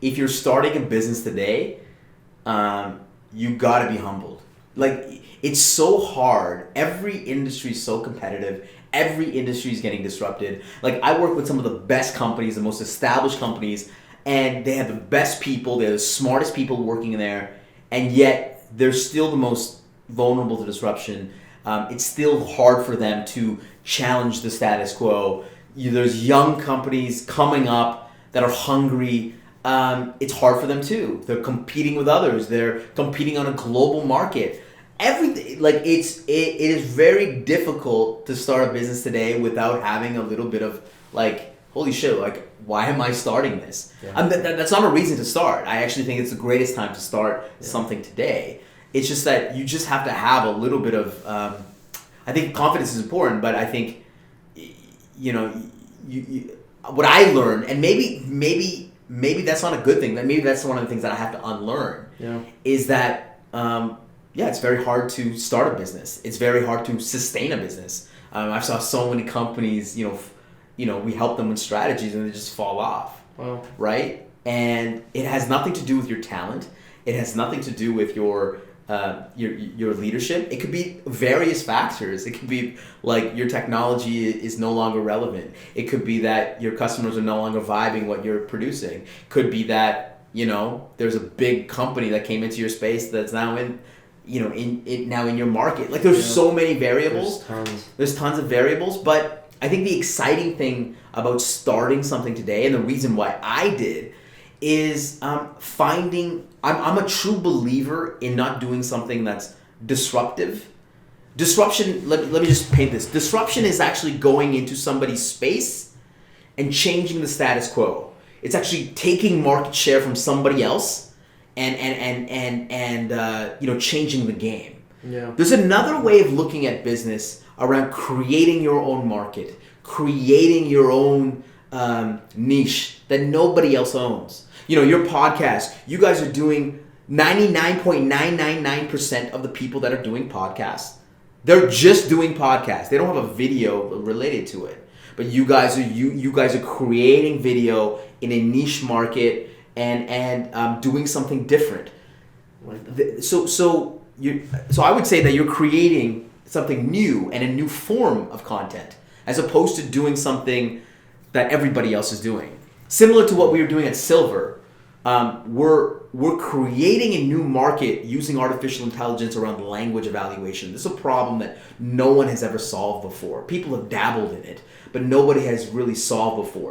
if you're starting a business today, you gotta be humbled. Like, it's so hard. Every industry is so competitive. Every industry is getting disrupted. Like, I work with some of the best companies, the most established companies, and they have the best people, they're the smartest people working in there, and yet they're still the most vulnerable to disruption. It's still hard for them to challenge the status quo. There's young companies coming up that are hungry. It's hard for them too. They're competing with others. They're competing on a global market. Everything, like, it is very difficult to start a business today without having a little bit of like, holy shit, like, why am I starting this? Yeah. That's not a reason to start. I actually think it's the greatest time to start something today. It's just that you just have to have a little bit of, I think confidence is important, but I think, you know, what I learned, and maybe that's not a good thing, maybe that's one of the things that I have to unlearn, is that, it's very hard to start a business. It's very hard to sustain a business. I saw so many companies, we help them with strategies and they just fall off. Wow. Right? And it has nothing to do with your talent. It has nothing to do with your leadership. It could be various factors. It could be like your technology is no longer relevant. It could be that your customers are no longer vibing what you're producing. It could be that, there's a big company that came into your space that's now in your market. Like, there's so many variables. There's tons of variables, but I think the exciting thing about starting something today, and the reason why I did, is finding. I'm a true believer in not doing something that's disruptive. Disruption. Let me just paint this. Disruption is actually going into somebody's space and changing the status quo. It's actually taking market share from somebody else and changing the game. Yeah. There's another way of looking at business around creating your own market, creating your own niche that nobody else owns. Your podcast, you guys are doing 99.999% of the people that are doing podcasts. They're just doing podcasts. They don't have a video related to it. But you guys are creating video in a niche market and doing something different. So I would say that you're creating something new and a new form of content, as opposed to doing something that everybody else is doing. Similar to what we were doing at Silver, we're creating a new market using artificial intelligence around language evaluation. This is a problem that no one has ever solved before. People have dabbled in it, but nobody has really solved before.